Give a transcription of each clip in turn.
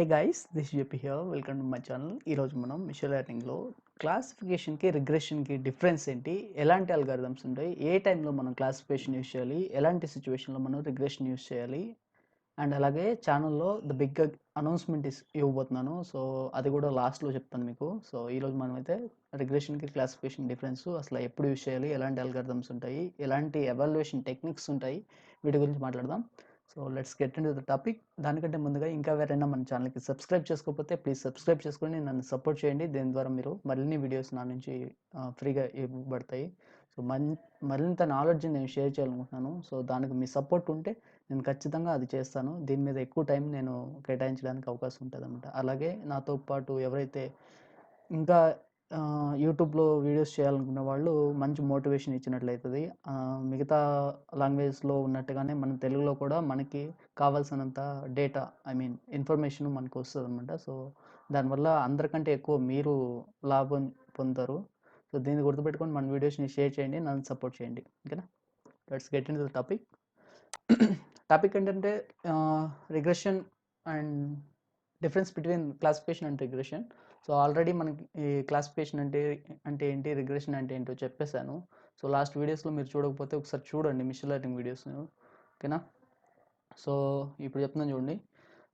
Hi guys, this JP here. Welcome to my channel. ఈరోజు మనం machine లెర్నింగ్లో క్లాసిఫికేషన్కి రిగ్రెషన్కి difference ఏంటి, ఎలాంటి అల్గారిథమ్స్ ఉంటాయి, ఏ టైంలో మనం క్లాసిఫికేషన్ యూస్ చేయాలి, ఎలాంటి సిచ్యువేషన్లో మనం రిగ్రెషన్ యూస్ చేయాలి, అండ్ అలాగే ఛానల్లో ద బిగ్ అనౌన్స్మెంట్ ఇవ్వబోతున్నాను. సో అది కూడా లాస్ట్లో చెప్తాను మీకు. సో ఈరోజు మనమైతే రిగ్రెషన్కి క్లాసిఫికేషన్ డిఫరెన్స్, అసలు ఎప్పుడు యూస్ చేయాలి, ఎలాంటి అల్గారిథమ్స్ ఉంటాయి, ఎలాంటి ఎవాల్యుయేషన్ టెక్నిక్స్ ఉంటాయి, వీటి గురించి మాట్లాడదాం. So let's get in to the topic. దానికంటే ముందుగా ఇంకా ఎవరైనా మన ఛానల్కి సబ్స్క్రైబ్ చేసుకోకపోతే ప్లీజ్ సబ్స్క్రైబ్ చేసుకొని నన్ను సపోర్ట్ చేయండి. దీని ద్వారా మీరు మరిన్ని వీడియోస్ నా నుంచి ఫ్రీగా ఇవ్వబడతాయి. సో మరింత నాలెడ్జ్ నేను షేర్ చేయాలనుకుంటున్నాను. సో దానికి మీ సపోర్ట్ ఉంటే నేను ఖచ్చితంగా అది చేస్తాను. దీని మీద ఎక్కువ టైం నేను కేటాయించడానికి అవకాశం ఉంటుంది అన్నమాట. అలాగే నాతో పాటు ఎవరైతే ఇంకా యూట్యూబ్లో వీడియోస్ చేయాలనుకున్న వాళ్ళు మంచి మోటివేషన్ ఇచ్చినట్లయితుంది. మిగతా లాంగ్వేజ్లో ఉన్నట్టుగానే మన తెలుగులో కూడా మనకి కావాల్సినంత డేటా, ఇన్ఫర్మేషన్ మనకు వస్తుంది అనమాట. సో దానివల్ల అందరికంటే ఎక్కువ మీరు లాభం పొందుతారు. సో దీన్ని గుర్తుపెట్టుకొని మన వీడియోస్ని షేర్ చేయండి, నన్ను సపోర్ట్ చేయండి. ఓకేనా, let's get in to the topic. Topic ఏంటంటే regression and difference between classification and regression. So already మనకి ఈ క్లాసిఫికేషన్ అంటే ఏంటి, రిగ్రెషన్ అంటే ఏంటో చెప్పేశాను. సో లాస్ట్ వీడియోస్లో మీరు చూడకపోతే ఒకసారి చూడండి మిషన్ లెర్నింగ్ వీడియోస్. ఓకేనా, సో ఇప్పుడు చెప్తున్నాను చూడండి.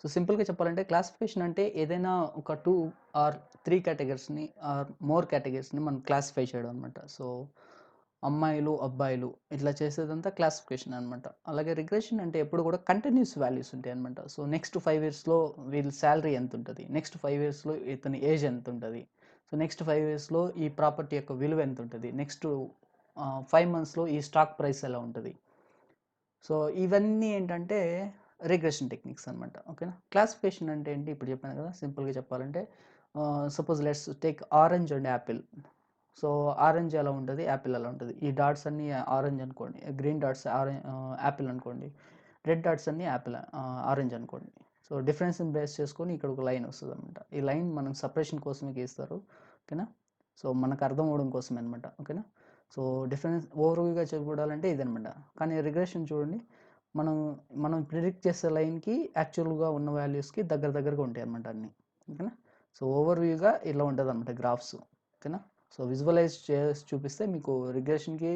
సో సింపుల్గా చెప్పాలంటే క్లాసిఫికేషన్ అంటే ఏదైనా ఒక 2 or 3 కేటగిరీస్ని ఆర్ మోర్ కేటగిరీస్ని మనం క్లాసిఫై చేయడం అనమాట. సో అమ్మాయిలు, అబ్బాయిలు ఇట్లా చేసేదంతా క్లాసిఫికేషన్ అనమాట. అలాగే రిగ్రెషన్ అంటే ఎప్పుడు కూడా కంటిన్యూస్ వాల్యూస్ ఉంటాయి అనమాట. సో నెక్స్ట్ 5 ఇయర్స్లో వీళ్ళ శాలరీ ఎంత ఉంటుంది, నెక్స్ట్ 5 ఇయర్స్లో ఇతని ఏజ్ ఎంత ఉంటుంది, సో నెక్స్ట్ 5 ఇయర్స్లో ఈ ప్రాపర్టీ యొక్క విలువ ఎంత ఉంటుంది, నెక్స్ట్ 5 మంత్స్లో ఈ స్టాక్ ప్రైస్ ఎలా ఉంటుంది. సో ఇవన్నీ ఏంటంటే రిగ్రెషన్ టెక్నిక్స్ అనమాట. ఓకేనా, క్లాసిఫికేషన్ అంటే ఏంటి ఇప్పుడు చెప్పాను కదా. సింపుల్గా చెప్పాలంటే suppose let's take orange and Apple. So orange ఎలా ఉంటుంది, యాపిల్ ఎలా ఉంటుంది. ఈ డాట్స్ అన్నీ ఆరెంజ్ అనుకోండి, గ్రీన్ డాట్స్ యాపిల్ అనుకోండి, రెడ్ డాట్స్ అన్నీ ఆరెంజ్ అనుకోండి. సో డిఫరెన్స్ని బేస్ చేసుకొని ఇక్కడ ఒక లైన్ వస్తుంది అనమాట. ఈ లైన్ మనం సపరేషన్ కోసమే గీస్తారు. ఓకేనా, సో మనకు అర్థం అవడం కోసమే అనమాట. ఓకేనా, సో డిఫరెన్స్ ఓవర్వ్యూగా చూడాలంటే ఇదనమాట. కానీ రిగ్రెషన్ చూడండి, మనం ప్రిడిక్ట్ చేసే లైన్కి యాక్చువల్గా ఉన్న వాల్యూస్కి దగ్గరగా ఉంటాయి అనమాట అన్నీ. ఓకేనా, సో ఓవర్వ్యూగా ఇలా ఉంటుంది అనమాట గ్రాఫ్స్. ఓకేనా, సో విజువలైజ్ చేసి చూపిస్తే మీకు రిగ్రెషన్కి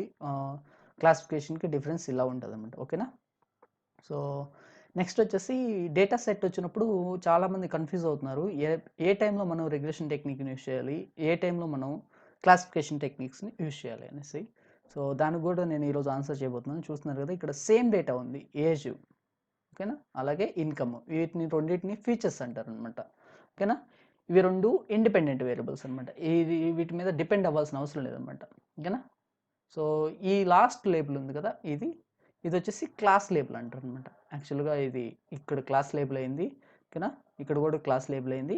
క్లాసిఫికేషన్కి డిఫరెన్స్ ఇలా ఉంటుంది అనమాట. ఓకేనా, సో నెక్స్ట్ వచ్చేసి డేటా సెట్ వచ్చినప్పుడు చాలామంది కన్ఫ్యూజ్ అవుతున్నారు. ఏ టైంలో మనం రిగ్రెషన్ టెక్నిక్ని యూస్ చేయాలి, ఏ టైంలో మనం క్లాసిఫికేషన్ టెక్నిక్స్ని యూస్ చేయాలి అనేసి. సో దానికి కూడా నేను ఈరోజు ఆన్సర్ చేయబోతున్నాను. చూస్తున్నారు కదా, ఇక్కడ సేమ్ డేటా ఉంది, ఏజ్, ఓకేనా, అలాగే ఇన్కమ్. రెండింటిని ఫీచర్స్ అంటారు అనమాట. ఓకేనా, ఇవి రెండు ఇండిపెండెంట్ వేరియబుల్స్ అనమాట. వీటి మీద డిపెండ్ అవ్వాల్సిన అవసరం లేదనమాట. ఓకేనా, సో ఈ లాస్ట్ లేబుల్ ఉంది కదా, ఇది వచ్చేసి క్లాస్ లేబుల్ అంటారు అనమాట. యాక్చువల్గా ఇది ఇక్కడ క్లాస్ లేబుల్ అయింది. ఓకేనా, ఇక్కడ కూడా క్లాస్ లేబుల్ అయింది.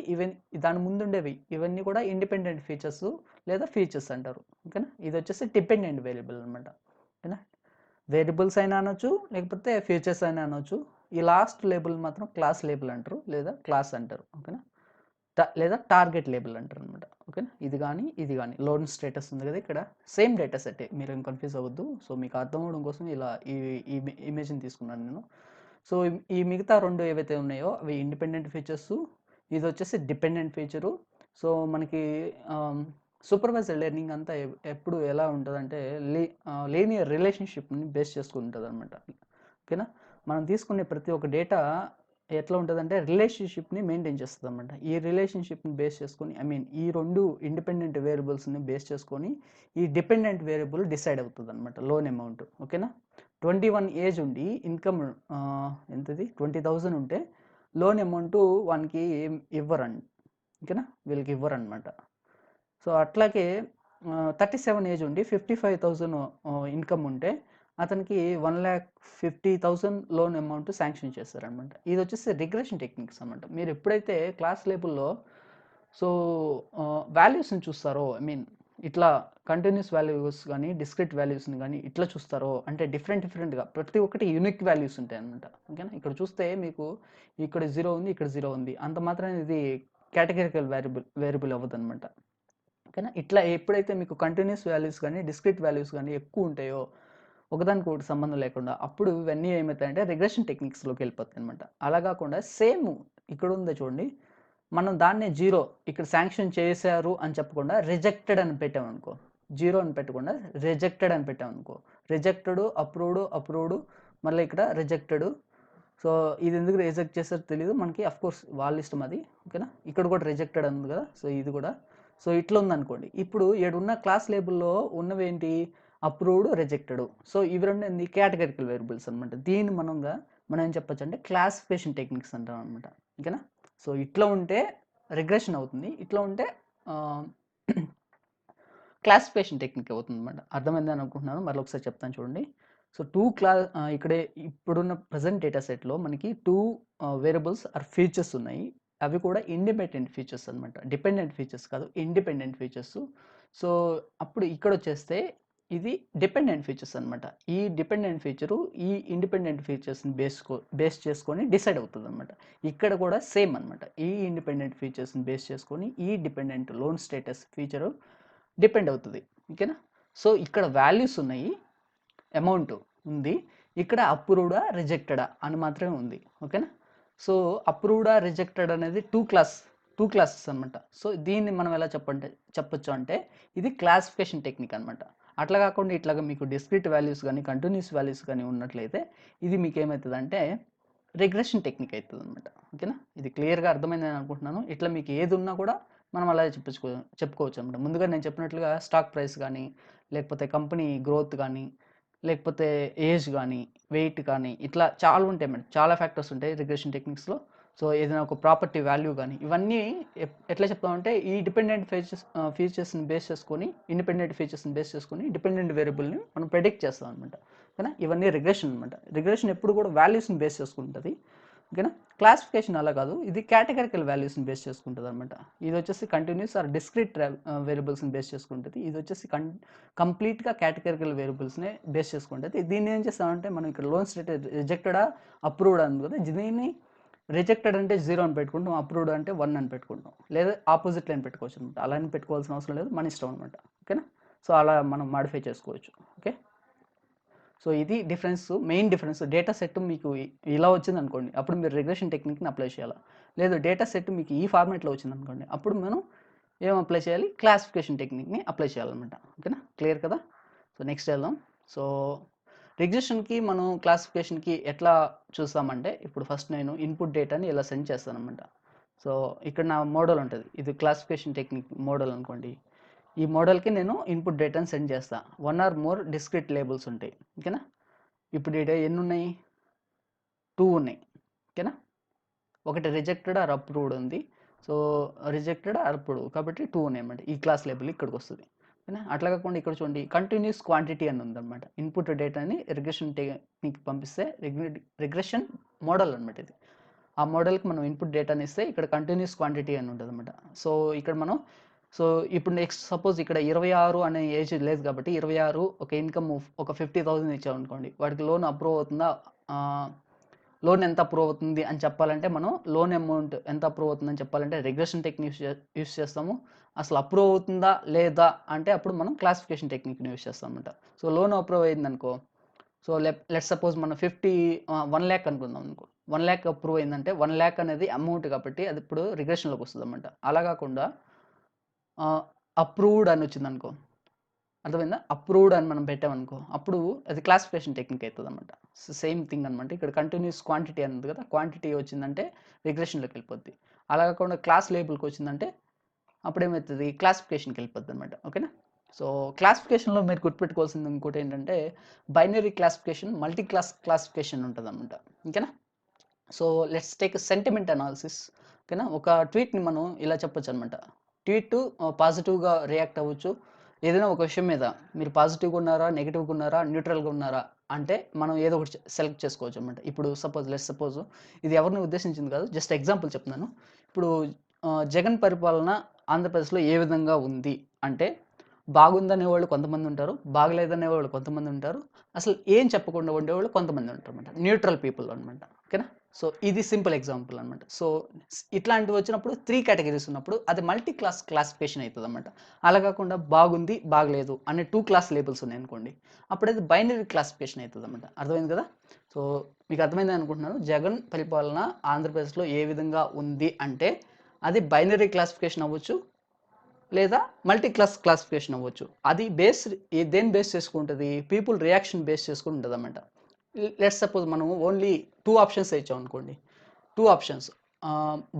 దాని ముందుండేవి ఇవన్నీ కూడా ఇండిపెండెంట్ ఫీచర్స్ లేదా ఫీచర్స్ అంటారు. ఓకేనా, ఇది వచ్చేసి డిపెండెంట్ వేరియబుల్ అనమాట. ఓకేనా, వేరియబుల్స్ అయినా అనొచ్చు, లేకపోతే ఫీచర్స్ అయినా అనొచ్చు. ఈ లాస్ట్ లేబుల్ మాత్రం క్లాస్ లేబుల్ అంటారు, లేదా క్లాస్ అంటారు. ఓకేనా, లేదా టార్గెట్ లేబుల్ అంటారు అనమాట. ఓకేనా, ఇది కానీ లోన్ స్టేటస్ ఉంది కదా, ఇక్కడ సేమ్ డేటా సెట్, మీరు ఏం కన్ఫ్యూజ్ అవ్వద్దు. సో మీకు అర్థం అవడం కోసం ఇలా ఈ ఇమేజ్ని తీసుకున్నాను నేను. సో ఈ మిగతా రెండు ఏవైతే ఉన్నాయో అవి ఇండిపెండెంట్ ఫీచర్స్, ఇది వచ్చేసి డిపెండెంట్ ఫీచరు. సో మనకి సూపర్వైజర్ లెర్నింగ్ అంతా ఎప్పుడు ఎలా ఉంటుందంటే లీనియర్ రిలేషన్షిప్ని బేస్ చేసుకుని ఉంటుంది అనమాట. ఓకేనా, మనం తీసుకునే ప్రతి ఒక్క డేటా ఎట్లా ఉంటుందంటే రిలేషన్షిప్ని మెయింటైన్ చేస్తుంది అనమాట. ఈ రిలేషన్షిప్ని బేస్ చేసుకొని ఈ రెండు ఇండిపెండెంట్ వేరియబుల్స్ని బేస్ చేసుకొని ఈ డిపెండెంట్ వేరియబుల్ డిసైడ్ అవుతుంది అనమాట లోన్ అమౌంట్. ఓకేనా, 21 ఏజ్ ఉండి ఇన్కమ్ ఎంతది 20,000 ఉంటే లోన్ అమౌంట్ వానికి ఇవ్వరండి. ఓకేనా, వీళ్ళకి ఇవ్వరనమాట. సో అట్లాగే 37 ఏజ్ ఉండి 55,000 ఇన్కమ్ ఉంటే అతనికి 1,50,000 లోన్ అమౌంట్ శాంక్షన్ చేస్తారనమాట. ఇది వచ్చేసి రిగ్రెషన్ టెక్నిక్స్ అనమాట. మీరు ఎప్పుడైతే క్లాస్ లేబుల్లో సో వాల్యూస్ని చూస్తారో, ఇట్లా కంటిన్యూస్ వాల్యూస్ కానీ డిస్క్రిట్ వాల్యూస్ని కానీ ఇట్లా చూస్తారో, అంటే డిఫరెంట్గా ప్రతి ఒక్కటి యూనిక్ వాల్యూస్ ఉంటాయి అనమాట. ఓకేనా, ఇక్కడ చూస్తే మీకు ఇక్కడ 0 ఉంది, ఇక్కడ 0 ఉంది, అంత మాత్రం ఇది కేటగిరికల్ వేరియబుల్ అవ్వదు అనమాట. ఓకేనా, ఇట్లా ఎప్పుడైతే మీకు కంటిన్యూస్ వాల్యూస్ కానీ డిస్క్రిట్ వాల్యూస్ కానీ ఎక్కువ ఉంటాయో, ఒకదానికి ఒకటి సంబంధం లేకుండా, అప్పుడు ఇవన్నీ ఏమవుతాయంటే రిగ్రెషన్ టెక్నిక్స్లోకి వెళ్ళిపోతాయి అనమాట. అలా కాకుండా సేమ్ ఇక్కడ ఉందో చూడండి, మనం దాన్నే జీరో ఇక్కడ శాంక్షన్ చేశారు అని చెప్పకుండా రిజెక్టెడ్ అని పెట్టామనుకో, జీరో అని పెట్టకుండా రిజెక్టెడ్ అని పెట్టామనుకో, రిజెక్టెడ్, అప్రూవ్డ్ మళ్ళీ ఇక్కడ రిజెక్టెడ్. సో ఇది ఎందుకు రిజెక్ట్ చేస్తారో తెలియదు మనకి, అఫ్ కోర్స్ వాళ్ళ ఇష్టం అది, ఓకేనా. ఇక్కడ కూడా రిజెక్టెడ్ ఉంది కదా, సో ఇది కూడా. సో ఇట్లా ఉందనుకోండి. ఇప్పుడు ఏడున్న క్లాస్ లేబుల్లో ఉన్నవి ఏంటి, అప్రూవ్డ్, రిజెక్టెడ్. సో ఇవి రెండు ఏంది కేటగిరికల్ వేరియబుల్స్ అనమాట. దీన్ని మనం ఏం చెప్పచ్చు అంటే క్లాసిఫికేషన్ టెక్నిక్స్ అంటాం అనమాట, ఓకేనా. సో ఇట్లా ఉంటే రిగ్రెషన్ అవుతుంది, ఇట్లా ఉంటే క్లాసిఫికేషన్ టెక్నిక్ అవుతుంది అనమాట. అర్థమైందని అనుకుంటున్నాను, మళ్ళీ ఒకసారి చెప్తాను చూడండి. సో ఇక్కడే ఇప్పుడున్న ప్రజెంట్ డేటా సెట్లో మనకి 2 వేరియబుల్స్ ఆర్ ఫీచర్స్ ఉన్నాయి. అవి కూడా ఇండిపెండెంట్ ఫీచర్స్ అనమాట, డిపెండెంట్ ఫీచర్స్ కాదు, ఇండిపెండెంట్ ఫీచర్స్. సో అప్పుడు ఇక్కడ వచ్చేస్తే ఇది డిపెండెంట్ ఫీచర్స్ అనమాట. ఈ డిపెండెంట్ ఫీచరు ఈ ఇండిపెండెంట్ ఫీచర్స్ని బేస్ చేసుకొని డిసైడ్ అవుతుంది అనమాట. ఇక్కడ కూడా సేమ్ అనమాట. ఈ ఇండిపెండెంట్ ఫీచర్స్ని బేస్ చేసుకొని ఈ dependent loan status feature depend అవుతుంది, ఓకేనా. సో ఇక్కడ వాల్యూస్ ఉన్నాయి, అమౌంట్ ఉంది, ఇక్కడ అప్రూవ్డా రిజెక్టెడా అని మాత్రమే ఉంది, ఓకేనా. సో అప్రూవ్డా రిజెక్టెడ్ అనేది టూ క్లాసెస్ అనమాట. సో దీన్ని మనం ఎలా చెప్పొచ్చు అంటే ఇది క్లాసిఫికేషన్ టెక్నిక్ అనమాట. అట్లా కాకుండా ఇట్లాగా మీకు డిస్క్రీట్ వాల్యూస్ కానీ కంటిన్యూస్ వాల్యూస్ కానీ ఉన్నట్లయితే ఇది మీకు ఏమవుతుంది అంటే రిగ్రెషన్ టెక్నిక్ అవుతుంది అనమాట, ఓకేనా. ఇది క్లియర్గా అర్థమైందని అనుకుంటున్నాను. ఇట్లా మీకు ఏది ఉన్నా కూడా మనం అలా చెప్పుకోవచ్చు అనమాట. ముందుగా నేను చెప్పినట్లుగా స్టాక్ ప్రైస్ కానీ, లేకపోతే కంపెనీ గ్రోత్ కానీ, లేకపోతే ఏజ్ కానీ, వెయిట్ కానీ, ఇట్లా చాలా ఉంటాయి మేడం, చాలా ఫ్యాక్టర్స్ ఉంటాయి రిగ్రెషన్ టెక్నిక్స్లో. సో ఏదైనా ఒక ప్రాపర్టీ వాల్యూ కానీ, ఇవన్నీ ఎట్లా చెప్తామంటే ఈ డిపెండెంట్ ఫీచర్స్ని బేస్ చేసుకొని, ఇండిపెండెంట్ ఫీచర్స్ని బేస్ చేసుకొని డిపెండెంట్ వేరియబుల్ని మనం ప్రెడిక్ట్ చేస్తాం అనమాట, ఓకేనా. ఇవన్నీ రిగ్రెషన్ అనమాట. రిగ్రెషన్ ఎప్పుడు కూడా వాల్యూస్ని బేస్ చేసుకుంటుంది, ఓకేనా. క్లాసిఫికేషన్ అలా కాదు, ఇది కేటగిరికల్ వాల్యూస్ని బేస్ చేసుకుంటుంది అనమాట. ఇది వచ్చేసి కంటిన్యూస్ ఆర్ డిస్క్రీట్ వేరియబుల్స్ని బేస్ చేసుకుంటుంది. ఇది వచ్చేసి కంప్లీట్గా కేటగిరికల్ వేరియబుల్స్ని బేస్ చేసుకుంటుంది. దీన్ని ఏం చేస్తామంటే మనం ఇక్కడ లోన్ స్టేట్ రిజెక్టెడా అప్రూవ్డ్ అని కదా, దీన్ని రిజెక్టెడ్ అంటే 0 అని పెట్టుకుంటాం, అప్రూవ్డ్ అంటే 1 అని పెట్టుకుంటాం, లేదా ఆపోజిట్ లైన్ పెట్టుకోవచ్చు అనమాట. అలా అని పెట్టుకోవాల్సిన అవసరం లేదు, మన ఇష్టం అనమాట, ఓకేనా. సో అలా మనం మాడిఫై చేసుకోవచ్చు, ఓకే. సో ఇది difference, main difference. Data set మీకు ఇలా వచ్చింది అనుకోండి, అప్పుడు మీరు రిగ్రెషన్ టెక్నిక్ని అప్లై చేయాలి. లేదు డేటా సెట్ మీకు ఈ ఫార్మాట్లో వచ్చింది అనుకోండి, అప్పుడు మనం ఏం అప్లై చేయాలి, క్లాసిఫికేషన్ టెక్నిక్ని అప్లై చేయాలన్నమాట, ఓకేనా. క్లియర్ కదా. సో నెక్స్ట్ వెళ్దాం. సో రిగ్రెషన్కి మనం క్లాసిఫికేషన్కి ఎట్లా చూస్తామంటే, ఇప్పుడు ఫస్ట్ నేను ఇన్పుట్ డేటాని ఇలా సెండ్ చేస్తాను అనమాట. సో ఇక్కడ నా మోడల్ ఉంటుంది, ఇది క్లాసిఫికేషన్ టెక్నిక్ మోడల్ అనుకోండి. ఈ మోడల్కి నేను ఇన్పుట్ డేటాని సెండ్ చేస్తాను. 1 or more డిస్క్రీట్ లేబుల్స్ ఉంటాయి, ఓకేనా. ఇప్పుడు డేటా ఎన్ని ఉన్నాయి, 2 ఉన్నాయి, ఓకేనా. ఒకటి రిజెక్టెడ్ ఆర్ అప్రూవ్డ్ ఉంది. సో రిజెక్టెడ్ ఆర్ అప్రూవ్డ్ కాబట్టి 2 ఉన్నాయి అన్నమాట. ఈ క్లాస్ లేబుల్ ఇక్కడికి వస్తుంది, ఓకేనా. అట్లా కాకుండా ఇక్కడ చూడండి కంటిన్యూస్ క్వాంటిటీ అని ఉందన్నమాట. ఇన్పుట్ డేటాని రిగ్రెషన్ టెక్నిక్ పంపిస్తే రిగ్రెషన్ మోడల్ అనమాట ఇది. ఆ మోడల్కి మనం ఇన్పుట్ డేటాని ఇస్తే ఇక్కడ కంటిన్యూస్ క్వాంటిటీ అని ఉంటుంది అనమాట. సో ఇక్కడ మనం ఇప్పుడు నెక్స్ట్ సపోజ్ ఇక్కడ 26 అనే ఏజ్ లేదు కాబట్టి 26 ఒక ఇన్కమ్ ఒక 50,000 ఇచ్చామనుకోండి, వాడికి లోన్ అప్రూవ్ అవుతుందా, లోన్ ఎంత అప్రూవ్ అవుతుంది అని చెప్పాలంటే మనం లోన్ అమౌంట్ ఎంత అప్రూవ్ అవుతుందని చెప్పాలంటే రిగ్రెషన్ టెక్నిక్ యూస్ చేస్తాము. అసలు అప్రూవ్ అవుతుందా లేదా అంటే అప్పుడు మనం క్లాసిఫికేషన్ టెక్నిక్ని యూస్ చేస్తాం అనమాట. సో లోన్ అప్రూవ్ అయిందనుకో, సో లెట్ సపోజ్ మనం 1 lakh అనుకుందాం అనుకో, 1 lakh అప్రూవ్ అయిందంటే 1 lakh అనేది అమౌంట్ కాబట్టి అది ఇప్పుడు రిగ్రెషన్లోకి వస్తుంది అనమాట. అలా కాకుండా అప్రూవ్డ్ అని వచ్చింది అనుకో, అర్థమైందా, అప్రూవ్డ్ అని మనం పెట్టామనుకో అప్పుడు అది క్లాసిఫికేషన్ టెక్నిక్ అవుతుంది అనమాట. సేమ్ థింగ్ అనమాట. ఇక్కడ కంటిన్యూస్ క్వాంటిటీ అనేది కదా, క్వాంటిటీ వచ్చిందంటే రిగ్రెషన్లోకి వెళ్ళిపోద్ది. అలా కాకుండా క్లాస్ లేబుల్కి వచ్చిందంటే అప్పుడు ఏమవుతుంది, క్లాసిఫికేషన్కి వెళ్ళిపోద్ది అనమాట, ఓకేనా. సో క్లాసిఫికేషన్లో మీరు గుర్తుపెట్టుకోవాల్సింది ఇంకోటి ఏంటంటే బైనరీ క్లాసిఫికేషన్, మల్టీ క్లాసిఫికేషన్ ఉంటుంది అనమాట, ఓకేనా. So let's take sentiment analysis, ఓకేనా. ఒక ట్వీట్ని మనం ఇలా చెప్పొచ్చు అనమాట. ట్వీట్ పాజిటివ్గా రియాక్ట్ అవ్వచ్చు, ఏదైనా ఒక విషయం మీద మీరు పాజిటివ్గా ఉన్నారా, నెగిటివ్గా ఉన్నారా, న్యూట్రల్గా ఉన్నారా అంటే మనం ఏదో ఒకటి సెలెక్ట్ చేసుకోవచ్చు అనమాట. ఇప్పుడు లెట్స్ సపోజ్ ఇది ఎవరిని ఉద్దేశించింది కాదు, జస్ట్ ఎగ్జాంపుల్ చెప్తున్నాను. ఇప్పుడు జగన్ పరిపాలన ఆంధ్రప్రదేశ్లో ఏ విధంగా ఉంది అంటే బాగుందనే వాళ్ళు కొంతమంది ఉంటారు, బాగలేదనే వాళ్ళు కొంతమంది ఉంటారు, అసలు ఏం చెప్పకుండా ఉండేవాళ్ళు కొంతమంది ఉంటారు అనమాట, న్యూట్రల్ పీపుల్ అనమాట, ఓకేనా. సో ఇది సింపుల్ ఎగ్జాంపుల్ అనమాట. సో ఇట్లాంటివి వచ్చినప్పుడు 3 కేటగిరీస్ ఉన్నప్పుడు అది మల్టీ క్లాసిఫికేషన్ అవుతుంది అనమాట. అలా కాకుండా బాగుంది బాగలేదు అనే 2 క్లాస్ లేబుల్స్ ఉన్నాయి అనుకోండి, అప్పుడు అది బైనరీ క్లాసిఫికేషన్ అవుతుంది అనమాట. అర్థమైంది కదా. సో మీకు అర్థమైందని అనుకుంటున్నాను. జగన్ పరిపాలన ఆంధ్రప్రదేశ్‌లో ఏ విధంగా ఉంది అంటే, అది బైనరీ క్లాసిఫికేషన్ అవ్వచ్చు, లేదా మల్టీ క్లాసిఫికేషన్ అవ్వచ్చు. అది దేన్ని బేస్ చేసుకుంటది? పీపుల్ రియాక్షన్ బేస్ చేసుకొని ఉంటదన్నమాట. లెట్స్ సపోజ్ మనం ఓన్లీ 2 ఆప్షన్స్ ఇచ్చామనుకోండి. 2 ఆప్షన్స్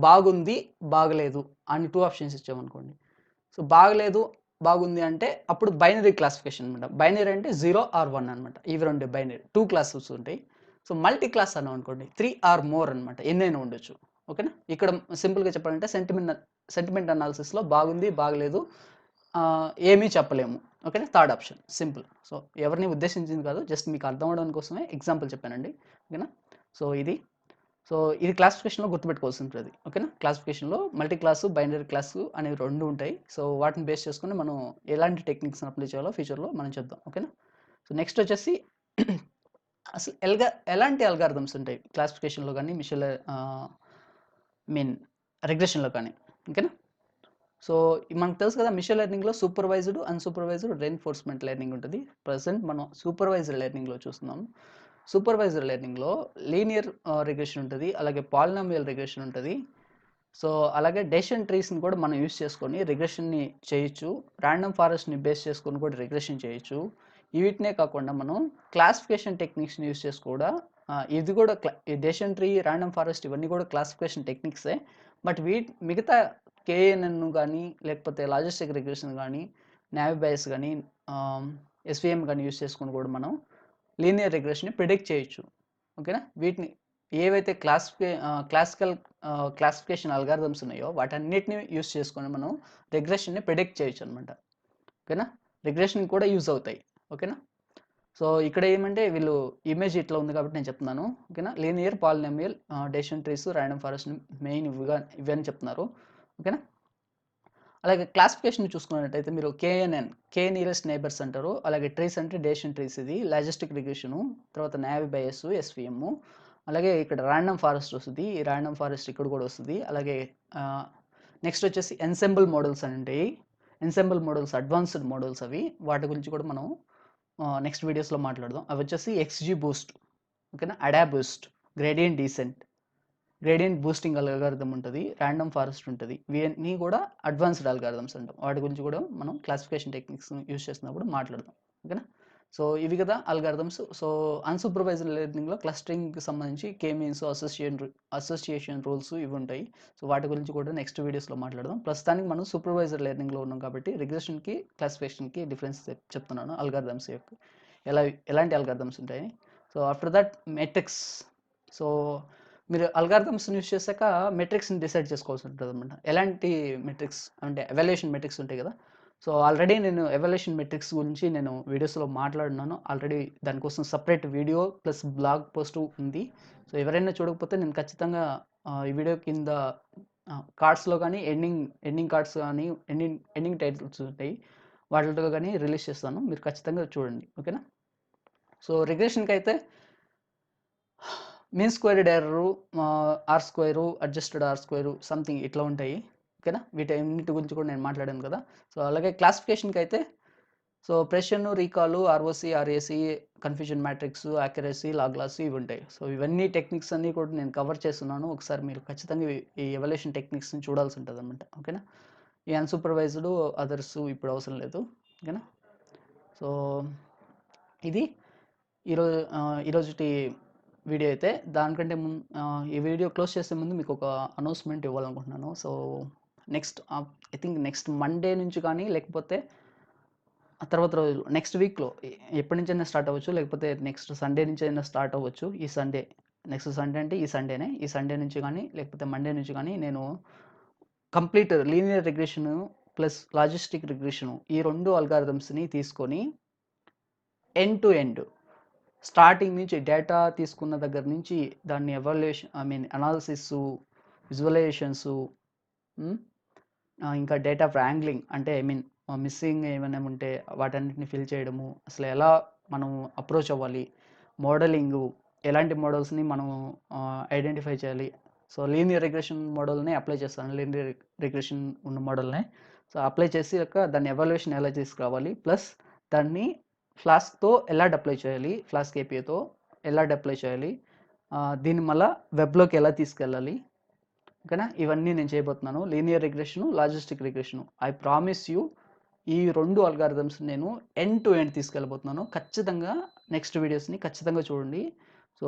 బాగుంది, బాగలేదు అని 2 ఆప్షన్స్ ఇచ్చామనుకోండి. సో బాగలేదు, బాగుంది అంటే అప్పుడు బైనరీ క్లాసిఫికేషన్ అనమాట. బైనరీ అంటే 0 ఆర్ 1 అనమాట. ఇవి 2 బైనరీ 2 క్లాసెస్ ఉంటాయి. సో మల్టీ క్లాస్ అన్నాం అనుకోండి 3 ఆర్ మోర్ అనమాట. ఎన్నైనా ఉండొచ్చు. ఓకేనా? ఇక్కడ సింపుల్‌గా చెప్పాలంటే సెంటిమెంట్ అనాలిసిస్‌లో బాగుంది, బాగలేదు ఏమీ చెప్పలేము. ఓకేనా? Third option simple. సో ఎవరిని ఉద్దేశించింది కాదు. జస్ట్ మీకు అర్థం అవ్వడం కోసమే ఎగ్జాంపుల్ చెప్పానండి. ఓకేనా? సో ఇది క్లాసిఫికేషన్‌లో గుర్తుపెట్టుకోవాల్సింటది. ఓకేనా? క్లాసిఫికేషన్‌లో మల్టీ క్లాసు, బైనరీ క్లాసు అనేవి 2 ఉంటాయి. సో వాటిని బేస్ చేసుకొని మనం ఎలాంటి టెక్నిక్స్‌ని అప్లై చేయాలో ఫ్యూచర్‌లో మనం చెప్దాం. ఓకేనా? సో నెక్స్ట్ వచ్చేసి అసలు ఎలాంటి అల్గారిథమ్స్ ఉంటాయి క్లాసిఫికేషన్‌లో గానీ, రిగ్రెషన్‌లో కానీ. ఓకేనా? సో మనకు తెలుసు కదా మెషిన్ లెర్నింగ్‌లో సూపర్వైజ్డ్, అన్‌సూపర్వైజ్డ్, రెయిన్ఫోర్స్‌మెంట్ లెర్నింగ్ ఉంటది. ప్రెజెంట్ మనం సూపర్వైజ్డ్ లెర్నింగ్‌లో చూస్తున్నాం. సూపర్వైజ్డ్ లెర్నింగ్‌లో లీనియర్ రిగ్రెషన్ ఉంటది. అలాగే పాలినామియల్ రిగ్రెషన్ ఉంటది. సో అలాగే డెసిషన్ ట్రీస్‌ని కూడా మనం యూజ్ చేసుకొని రిగ్రెషన్‌ని చేయొచ్చు. రాండమ్ ఫారెస్ట్‌ని బేస్ చేసుకొని కూడా రిగ్రెషన్ చేయొచ్చు. వీటినే కాకుండా మనం క్లాసిఫికేషన్ టెక్నిక్స్‌ని యూజ్ చేసి కూడా ఇది కూడా ఈ డెసిషన్ ట్రీ, రాండమ్ ఫారెస్ట్ ఇవన్నీ కూడా క్లాసిఫికేషన్ టెక్నిక్సే. బట్ మిగతా కేఎన్ఎన్ గానీ, లేకపోతే లాజిస్టిక్ రిగ్రెషన్ గానీ, నావి బయాస్ గానీ, ఎస్‌విఎం గానీ యూజ్ చేసుకొని కూడా మనం లీనియర్ రిగ్రెషన్‌ని ప్రిడిక్ట్ చేయొచ్చు. ఓకేనా? వీటిని ఏవైతే క్లాసిఫికేషన్ అల్గారిథమ్స్ ఉన్నాయో వాటన్నిటిని యూజ్ చేసుకొని మనం రిగ్రెషన్‌ని ప్రిడిక్ట్ చేయొచ్చు అనమాట. ఓకేనా? రిగ్రెషన్‌కి కూడా యూజ్ అవుతాయి. ఓకేనా? సో ఇక్కడ ఏమంటే వీళ్ళు ఇమేజ్ ఇట్లా ఉంది కాబట్టి నేను చెప్తున్నాను. ఓకేనా? Linear, polynomial, decision trees, random forest main ఇవని చెప్తున్నారు. ఓకేనా? అలాగే క్లాసిఫికేషన్ చూసుకున్నట్టయితే మీరు కే నియరెస్ట్ నైబర్స్ అంటారు. అలాగే ట్రీస్ అంటే డెసిషన్ ట్రీస్ ఇది. లాజిస్టిక్ రిగ్రెషను, తర్వాత నావి బయాస్, ఎస్‌విఎం, అలాగే ఇక్కడ రాండమ్ ఫారెస్ట్ వస్తది. ఈ రాండమ్ ఫారెస్ట్ ఇక్కడ కూడా వస్తది. అలాగే నెక్స్ట్ వచ్చేసి ఎన్సెంబుల్ మోడల్స్ అని ఉంటాయి. ఎన్సెంబుల్ మోడల్స్ అడ్వాన్స్డ్ మోడల్స్ అవి. వాటి గురించి కూడా మనం నెక్స్ట్ వీడియోస్‌లో మాట్లాడదాం. అవి వచ్చేసి ఎక్స్‌జీ బూస్ట్, ఓకేనా? అడా Boost, gradient descent, gradient boosting algorithm ఉంటుంది, రాండమ్ ఫారెస్ట్ ఉంటుంది. ఇవన్నీ కూడా అడ్వాన్స్డ్ అల్గారిథమ్స్ అంటాం. వాటి గురించి కూడా మనం క్లాసిఫికేషన్ టెక్నిక్స్ యూజ్ చేసినప్పుడు మాట్లాడదాం. ఓకేనా? సో ఇవి కదా అల్గారిథమ్స్. సో అన్సూపర్వైజ్డ్ లెర్నింగ్లో క్లస్టరింగ్కి సంబంధించి మీన్స్, అసోసియేషన్ రూల్స్ ఇవి ఉంటాయి. సో వాటి గురించి కూడా నెక్స్ట్ వీడియోస్లో మాట్లాడదాం. ప్రస్తుతానికి మనం సూపర్వైజ్డ్ లెర్నింగ్లో ఉన్నాం కాబట్టి రిగ్రెషన్కి, క్లాసిఫికేషన్కి డిఫరెన్స్ చెప్తున్నాను. అల్గారిథమ్స్ యొక్క ఎలాంటి అల్గారిథమ్స్ ఉంటాయి. So after that metrics. So మీరు అల్గారిథమ్స్‌ని యూజ్ చేశాక మెట్రిక్స్‌ని డిసైడ్ చేసుకోవాల్సి ఉంటదనమాట. ఎలాంటి మెట్రిక్స్ అంటే ఎవాల్యుయేషన్ మెట్రిక్స్ ఉంటాయి కదా! సో ఆల్రెడీ నేను ఎవాల్యుయేషన్ మెట్రిక్స్ గురించి నేను వీడియోస్‌లో మాట్లాడున్నాను. ఆల్రెడీ దానికోసం separate video plus blog post ఉంది. సో ఎవరైనా చూడకపోతే నేను ఖచ్చితంగా ఈ వీడియో కింద కార్డ్స్‌లో గానీ, ఎండింగ్ కార్డ్స్ గానీ, ఎండింగ్ టైటిల్స్ ఉంటాయి. వాటిలో గానీ రిలీజ్ చేస్తాను. మీరు ఖచ్చితంగా చూడండి. ఓకేనా? సో రిగ్రెషన్‌కైతే mean squared error, R square, adjusted R square something ఇట్లా ఉంటాయి. ఓకేనా? వీటన్నిటి గురించి కూడా నేను మాట్లాడాను కదా! సో అలాగే క్లాసిఫికేషన్‌కి అయితే so precision, recall, ROC, RAC, confusion matrix, accuracy, log loss ఇవి ఉంటాయి. సో ఇవన్నీ టెక్నిక్స్ అన్నీ కూడా నేను కవర్ చేస్తున్నాను. ఒకసారి మీరు ఖచ్చితంగా ఈ ఎవల్యూషన్ టెక్నిక్స్‌ని చూడాల్సి ఉంటదనమాట. ఓకేనా? ఈ అన్‌సూపర్వైజ్డ్, అదర్స్ ఇప్పుడు అవసరం లేదు. ఓకేనా? సో ఇది ఈరోజుటి వీడియో అయితే. దానికంటే ఈ వీడియో క్లోజ్ చేసే ముందు మీకు ఒక అనౌన్స్‌మెంట్ ఇవ్వాలనుకుంటున్నాను. So next I think next Monday నుంచి కానీ, లేకపోతే ఆ తర్వాత రోజులు నెక్స్ట్ వీక్‌లో ఎప్పటి నుంచైనా స్టార్ట్ అవ్వచ్చు. లేకపోతే నెక్స్ట్ సండే నుంచైనా స్టార్ట్ అవ్వచ్చు. ఈ సండే, నెక్స్ట్ సండే అంటే ఈ సండేనే. ఈ సండే నుంచి కానీ, లేకపోతే మండే నుంచి కానీ నేను complete linear regression plus logistic regression ఈ 2 అల్గారిథమ్స్‌ని తీసుకొని ఎండ్ టు ఎండ్ స్టార్టింగ్ నుంచి డేటా తీసుకున్న దగ్గర నుంచి దాన్ని అనాలిసిస్సు, విజువలైజేషన్సు, ఇంకా డేటా వ్రాంగ్లింగ్ అంటే మిస్సింగ్ ఏమైనా ఉంటే వాటన్నిటిని ఫిల్ చేయడము, అసలు ఎలా మనం అప్రోచ్ అవ్వాలి, మోడలింగు, ఎలాంటి మోడల్స్‌ని మనం ఐడెంటిఫై చేయాలి. సో లీనియర్ రిగ్రెషన్ మోడల్‌ని అప్లై చేస్తాను. లీనియర్ రిగ్రెషన్ ఉన్న మోడల్‌నే సో అప్లై చేసాక దాన్ని ఎవాల్యుయేషన్ ఎలా తీసుకురావాలి, ప్లస్ దాన్ని ఫ్లాస్క్‌తో ఎలా అప్లై చేయాలి, ఫ్లాస్క్ ఏపీఐతో ఎలా డిప్లాయ్ చేయాలి, దీన్ని మళ్ళీ వెబ్లోకి ఎలా తీసుకెళ్ళాలి, ఓకేనా. ఇవన్నీ నేను చేయబోతున్నాను. Linear రిగ్రెషను, logistic రిగ్రెషను. I promise you ఈ 2 అల్గారిథమ్స్ నేను ఎండ్ టు ఎండ్ తీసుకెళ్ళబోతున్నాను. ఖచ్చితంగా నెక్స్ట్ వీడియోస్ని ఖచ్చితంగా చూడండి. సో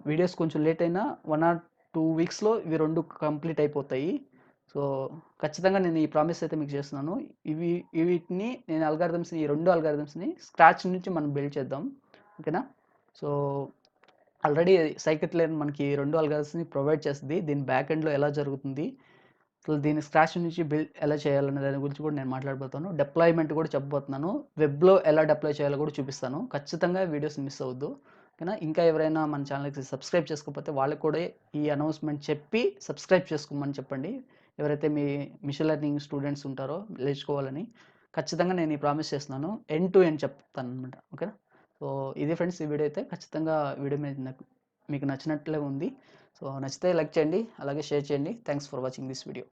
వీడియోస్ కొంచెం లేట్ అయినా 1 ఆర్ 2 వీక్స్లో ఇవి 2 కంప్లీట్ అయిపోతాయి. సో ఖచ్చితంగా నేను ఈ ప్రామిస్ అయితే మీకు చేస్తున్నాను. వీటిని నేను ఈ 2 అల్గారిథమ్స్ని స్క్రాచ్ నుంచి మనం బిల్డ్ చేద్దాం, ఓకేనా. సో ఆల్రెడీ సైకిట్-లెర్న్ మనకి 2 అల్గారిథమ్స్ని ప్రొవైడ్ చేస్తుంది. దీని బ్యాక్ ఎండ్లో ఎలా జరుగుతుంది, అసలు దీన్ని స్క్రాచ్ నుంచి బిల్డ్ ఎలా చేయాలనే దాని గురించి కూడా నేను మాట్లాడబోతాను. డిప్లాయ్మెంట్ కూడా చెప్పబోతున్నాను. వెబ్లో ఎలా డిప్లాయ్ చేయాలో కూడా చూపిస్తాను. ఖచ్చితంగా వీడియోస్ మిస్ అవ్వద్దు, ఓకేనా. ఇంకా ఎవరైనా మన ఛానల్కి సబ్స్క్రైబ్ చేసుకోకపోతే వాళ్ళకి కూడా ఈ అనౌన్స్మెంట్ చెప్పి సబ్స్క్రైబ్ చేసుకోమని చెప్పండి. ఎవరైతే మీ మిషన్ లెర్నింగ్ స్టూడెంట్స్ ఉంటారో నేర్చుకోవాలని. ఖచ్చితంగా నేను ఈ ప్రామిస్ చేస్తున్నాను. ఎండ్ టు ఎండ్ చెప్తాను అనమాట, ఓకేనా. సో ఇది ఫ్రెండ్స్ ఈ వీడియో అయితే. ఖచ్చితంగా వీడియో మీద మీకు నచ్చినట్లే ఉంది. సో నచ్చితే లైక్ చేయండి, అలాగే షేర్ చేయండి. Thanks for watching this video.